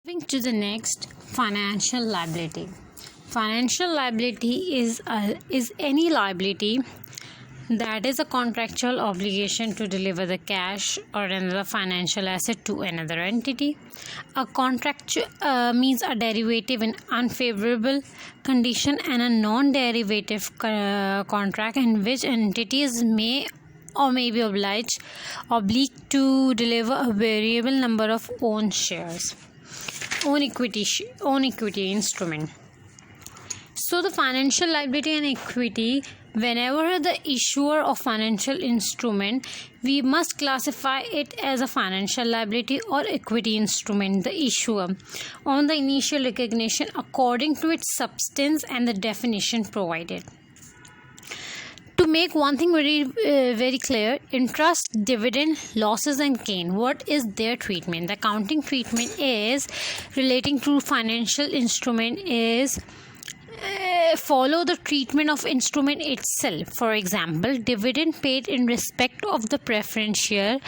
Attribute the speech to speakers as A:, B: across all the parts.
A: Moving to the next, financial liability. Financial liability is any liability that is a contractual obligation to deliver the cash or another financial asset to another entity. A contract means a derivative in unfavorable condition and a non-derivative contract in which entities may or may be obliged to deliver a variable number of own shares, own equity instrument. So the financial liability and equity, whenever the issuer of financial instrument, we must classify it as a financial liability or equity instrument, the issuer, on the initial recognition according to its substance and the definition provided. To make one thing very clear, interest, dividend, losses and gain, what is their treatment? The accounting treatment is relating to financial instrument is follow the treatment of instrument itself. For example, dividend paid in respect of the preference share.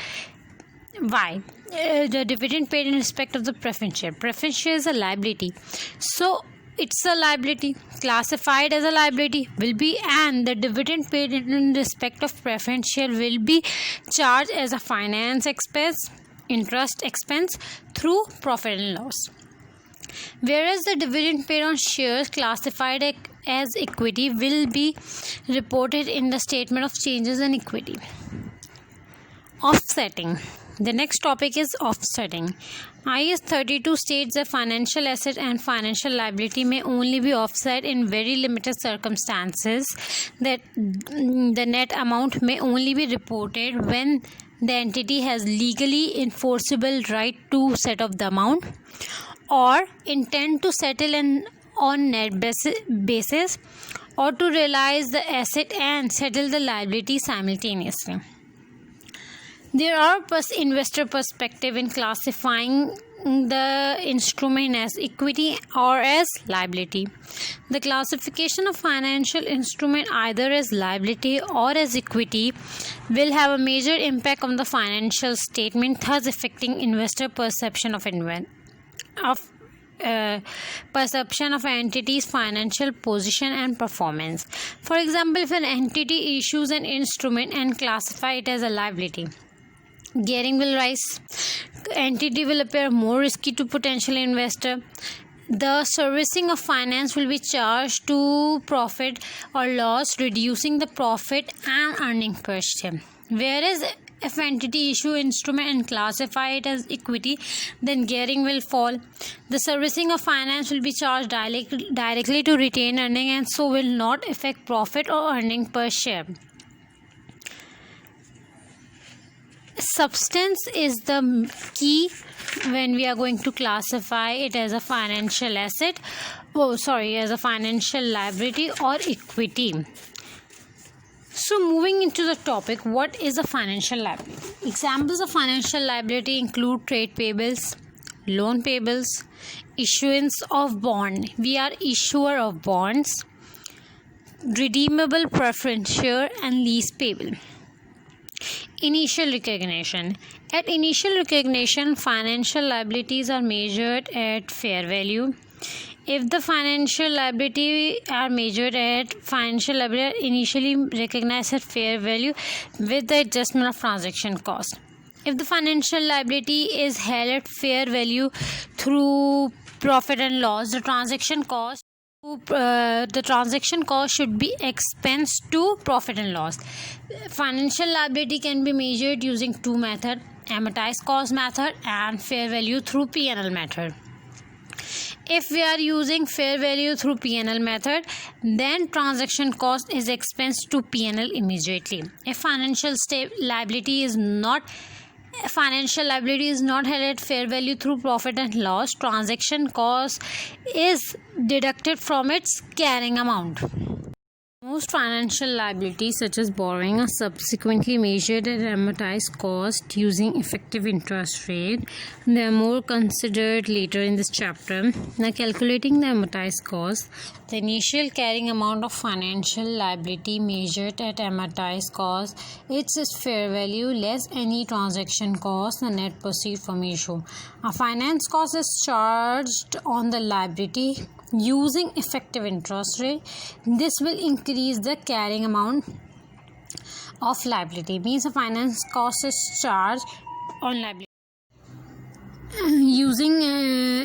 A: Why? The dividend paid in respect of the preference share. Preference share is a liability. So it's a liability, classified as a liability will be, and the dividend paid in respect of preference share will be charged as a finance expense, interest expense through profit and loss. Whereas the dividend paid on shares classified as equity will be reported in the statement of changes in equity. Offsetting. The next topic is offsetting. IAS 32 states that financial asset and financial liability may only be offset in very limited circumstances, that the net amount may only be reported when the entity has legally enforceable right to set off the amount or intend to settle on net basis or to realize the asset and settle the liability simultaneously. There are investor perspective in classifying the instrument as equity or as liability. The classification of financial instrument either as liability or as equity will have a major impact on the financial statement, thus affecting investor perception of perception of an entity's financial position and performance. For example, if an entity issues an instrument and classify it as a liability, gearing will rise, entity will appear more risky to potential investor, the servicing of finance will be charged to profit or loss, reducing the profit and earning per share. Whereas if entity issue instrument and classify it as equity, then gearing will fall, the servicing of finance will be charged directly to retained earning and so will not affect profit or earning per share. Substance is the key when we are going to classify it as a financial asset, as a financial liability or equity. So moving into the topic, what is a financial liability? Examples of financial liability include trade payables, loan payables, issuance of bond. We are issuer of bonds, redeemable preference share and lease payable. Initial recognition. At initial recognition, financial liabilities are measured at fair value. If the financial liability are measured at financial liability initially recognized at fair value with the adjustment of transaction cost. If the financial liability is held at fair value through profit and loss, the transaction cost should be expensed to profit and loss. Financial liability can be measured using two methods, amortized cost method and fair value through P&L method. If we are using fair value through P&L method, then transaction cost is expensed to P&L immediately. If financial liability is not held at fair value through profit and loss, transaction cost is deducted from its carrying amount. Most financial liabilities, such as borrowing, are subsequently measured at amortized cost using effective interest rate. They are more considered later in this chapter. Now, calculating the amortized cost, the initial carrying amount of financial liability measured at amortized cost, it's its fair value less any transaction cost, the net proceeds from issue. A finance cost is charged on the liability using effective interest rate. This will increase the carrying amount of liability. Means a finance cost is charged on liability using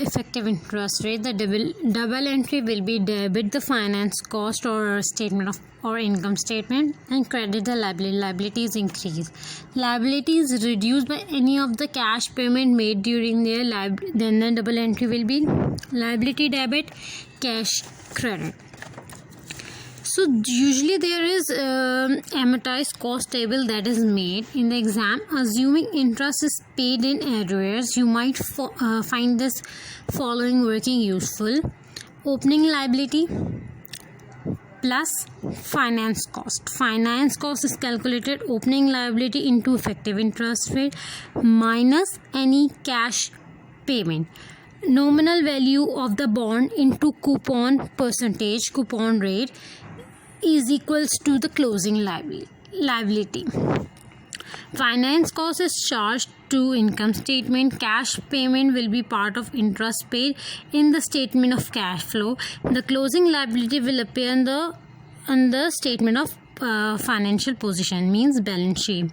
A: effective interest rate. The double entry will be debit the finance cost or statement of or income statement and credit the liability. Liability is increased. Liability is reduced by any of the cash payment made during their then the double entry will be liability debit, cash credit. So usually there is amortized cost table that is made in the exam. Assuming interest is paid in arrears, you might find this following working useful. Opening liability plus finance cost. Finance cost is calculated opening liability into effective interest rate minus any cash payment. Nominal value of the bond into coupon percentage, coupon rate, is equals to the closing liability. Finance cost is charged to income statement. Cash payment will be part of interest paid in the statement of cash flow. The closing liability will appear in the statement of financial position, means balance sheet.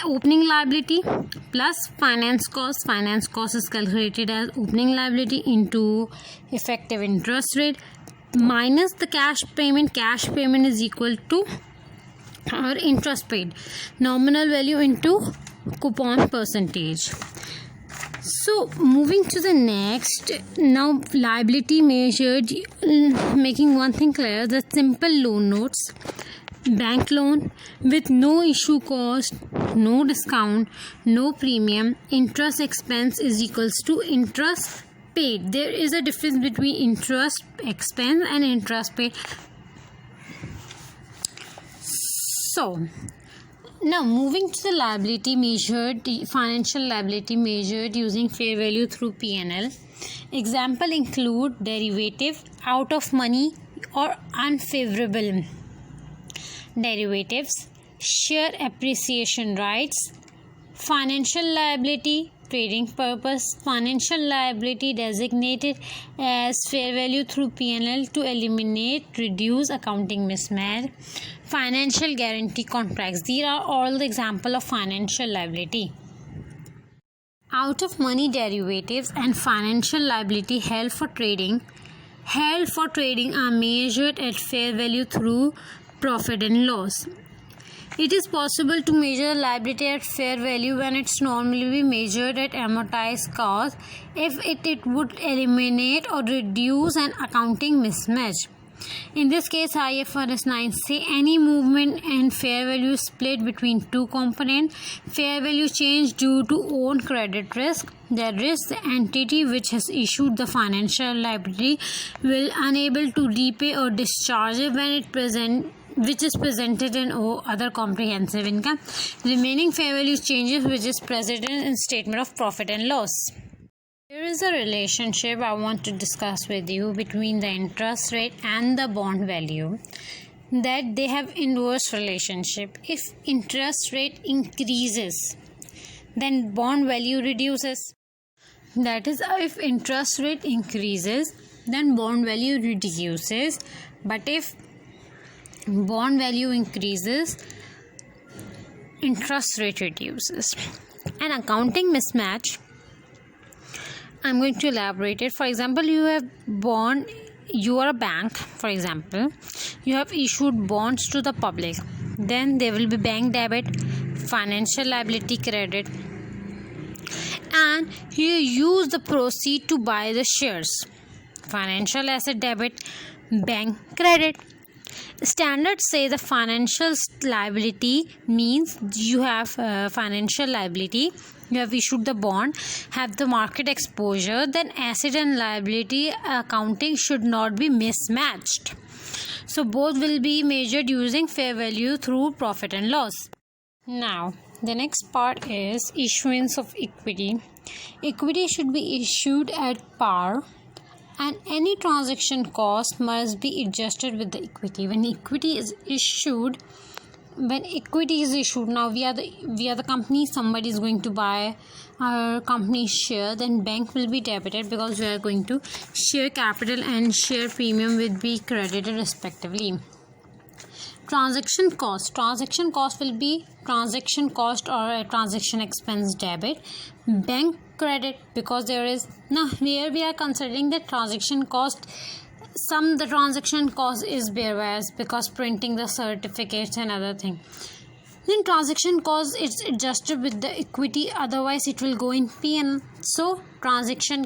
A: Opening liability plus finance cost. Finance cost is calculated as opening liability into effective interest rate minus the cash payment. Cash payment is equal to our interest paid. Nominal value into coupon percentage. So moving to the next, now liability measured, making one thing clear, the simple loan notes, bank loan with no issue cost, no discount, no premium, interest expense is equals to interest paid. There is a difference between interest expense and interest paid. So now moving to the liability measured, the financial liability measured using fair value through P&L. Example include derivative, out of money or unfavorable derivatives, share appreciation rights, financial liability, trading purpose, financial liability designated as fair value through P&L to eliminate, reduce accounting mismatch, financial guarantee contracts. These are all the example of financial liability. Out of money derivatives and financial liability held for trading are measured at fair value through profit and loss. It is possible to measure liability at fair value when it's normally measured at amortized cost if it would eliminate or reduce an accounting mismatch. In this case, IFRS 9 say any movement in fair value split between two components. Fair value change due to own credit risk. That is, the entity which has issued the financial liability will unable to repay or discharge it when it which is presented in other comprehensive income. Remaining fair value changes which is presented in statement of profit and loss. There is a relationship I want to discuss with you between the interest rate and the bond value, that they have inverse relationship. If interest rate increases, then bond value reduces. That is, if interest rate increases, then bond value reduces. But if bond value increases, interest rate reduces. An accounting mismatch, I'm going to elaborate it. For example, you are a bank, for example, you have issued bonds to the public. Then there will be bank debit, financial liability credit, and you use the proceed to buy the shares. Financial asset debit, bank credit. Standards say the financial liability means you have financial liability, you have issued the bond, have the market exposure, then asset and liability accounting should not be mismatched. So both will be measured using fair value through profit and loss. Now the next part is issuance of equity. Equity should be issued at par, and any transaction cost must be adjusted with the equity. When equity is issued, now we are the company, somebody is going to buy our company's share, then bank will be debited because we are going to share capital and share premium will be credited respectively. Transaction cost will be transaction cost or a transaction expense debit. Bank credit, because there is now here we are considering the transaction cost. The transaction cost is whereas because printing the certificates and other thing. Then transaction cost is adjusted with the equity, otherwise it will go in P&L. So transaction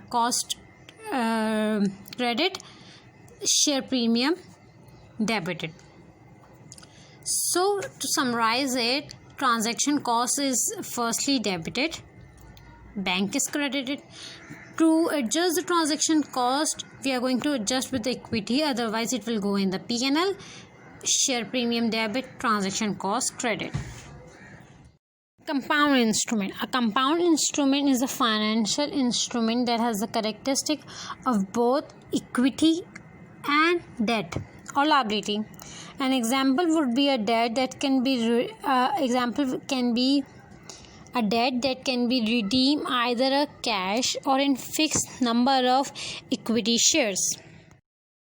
A: cost credit, share premium debited. So to summarize it, transaction cost is firstly debited, bank is credited. To adjust the transaction cost, we are going to adjust with the equity, otherwise it will go in the P&L. Share premium debit, transaction cost credit. Compound instrument. A compound instrument is a financial instrument that has the characteristic of both equity and debt or liability. An example would be a debt that can be a debt that can be redeemed either a cash or in fixed number of equity shares.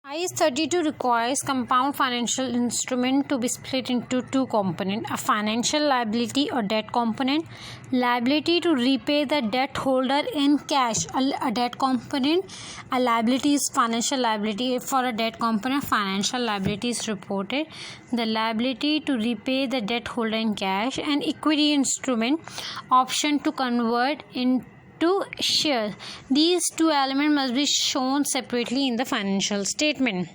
A: IAS 32 requires compound financial instrument to be split into two components: a financial liability or debt component, liability to repay the debt holder in cash. A debt component, a liability is financial liability. For a debt component, financial liability is reported. The liability to repay the debt holder in cash, and equity instrument, option to convert into shares. These two elements must be shown separately in the financial statement.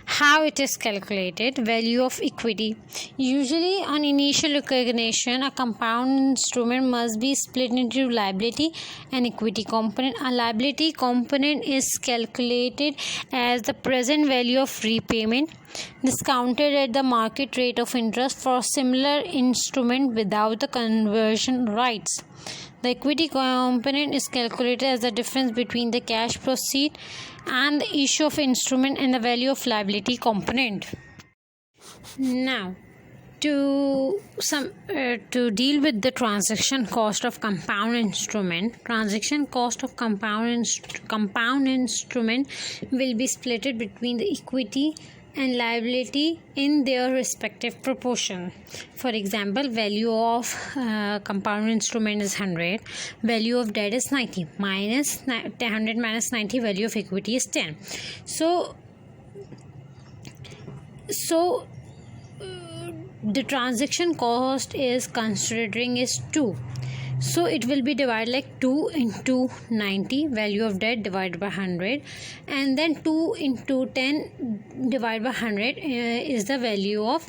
A: How it is calculated? Value of equity. Usually on initial recognition, a compound instrument must be split into liability and equity component. A liability component is calculated as the present value of repayment discounted at the market rate of interest for similar instrument without the conversion rights. The equity component is calculated as the difference between the cash proceed and the issue of instrument and the value of liability component. Now, to deal with the transaction cost of compound instrument, transaction cost of compound instrument will be split between the equity and liability in their respective proportion. For example, value of compound instrument is 100, value of debt is 90, minus 100 minus 90, value of equity is 10. So the transaction cost is considering is 2. So it will be divided like 2 into 90, value of debt divided by 100, and then 2 into 10 divided by 100 is the value of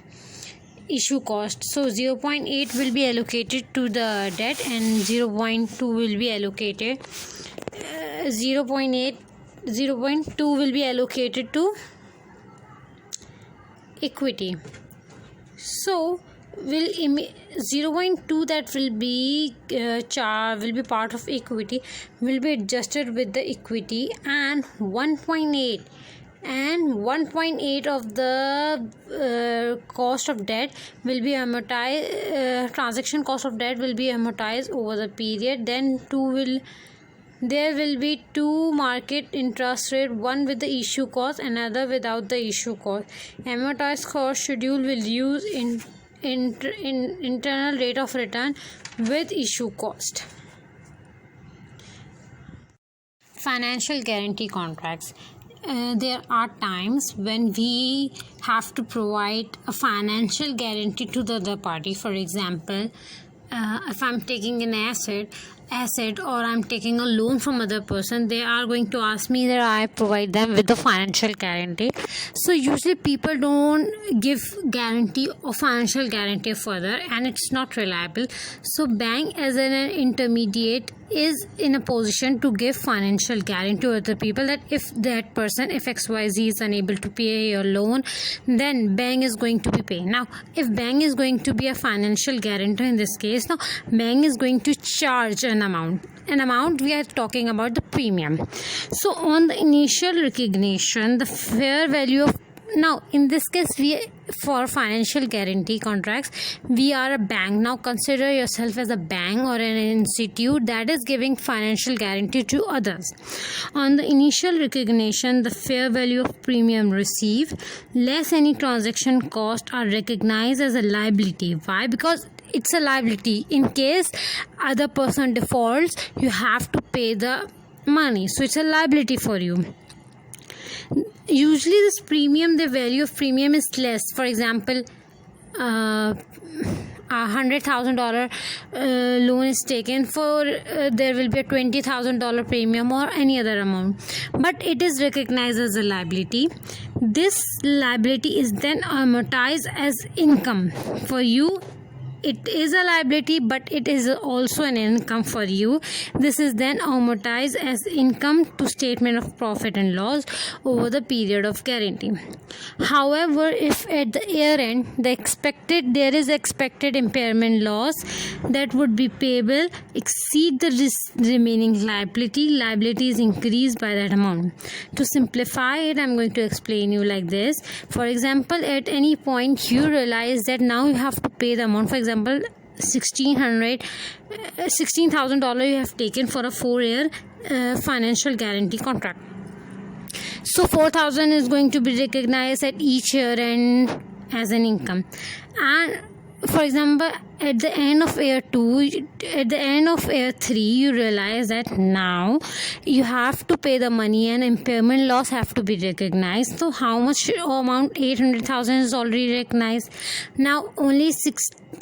A: issue cost. So 0.8 will be allocated to the debt and 0.2 will be allocated 0.2 will be allocated to equity. So will 0.2 that will be part of equity will be adjusted with the equity, and 1.8 of the cost of debt will be amortized. Transaction cost of debt will be amortized over the period. Then there will be two market interest rate, one with the issue cost, another without the issue cost. Amortized cost schedule will use internal rate of return with issue cost. Financial guarantee contracts. There are times when we have to provide a financial guarantee to the other party. For example, if I'm taking an asset asset or I'm taking a loan from other person, they are going to ask me that I provide them with the financial guarantee. So usually people don't give guarantee or financial guarantee further, and it's not reliable. So bank as an intermediate is in a position to give financial guarantee to other people, that if that person, if XYZ is unable to pay your loan, then bank is going to be paying. Now if bank is going to be a financial guarantor in this case, now bank is going to charge an amount we are talking about the premium. So on the initial recognition, the fair value of, now in this case, we, for financial guarantee contracts, we are a bank. Now consider yourself as a bank or an institute that is giving financial guarantee to others. On the initial recognition, the fair value of premium received less any transaction cost are recognized as a liability. Why? Because it's a liability. In case other person defaults, you have to pay the money, so it's a liability for you. Usually this premium, the value of premium is less. For example, $100,000 loan is taken for, there will be a $20,000 premium or any other amount, but it is recognized as a liability. This liability is then amortized as income. For you it is a liability, but it is also an income for you. This is then amortized as income to statement of profit and loss over the period of guarantee. However, if at the year end there is expected impairment loss that would be payable exceed the remaining liability is increased by that amount. To simplify it, I'm going to explain you like this. For example, at any point you realize that now you have to pay the amount. For example, $16,000 you have taken for a 4-year financial guarantee contract. So 4,000 is going to be recognized at each year end as an income. And for example, at the end of year 2, at the end of year 3, you realize that now you have to pay the money and impairment loss have to be recognized. So how much amount? 800,000 is already recognized. Now only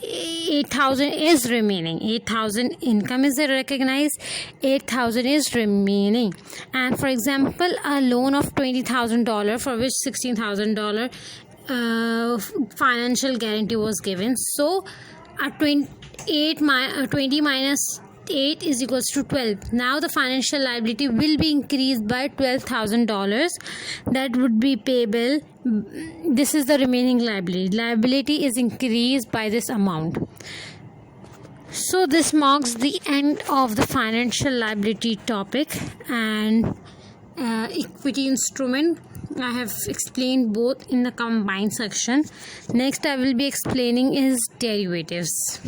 A: 8,000 is remaining. 8,000 income is recognized, 8,000 is remaining. And for example, a loan of $20,000 for which $16,000 financial guarantee was given. So 20 minus 8 is equals to 12. Now the financial liability will be increased by $12,000 that would be payable. This is the remaining liability is increased by this amount. So this marks the end of the financial liability topic and equity instrument. I have explained both in the combined section. Next I will be explaining is derivatives.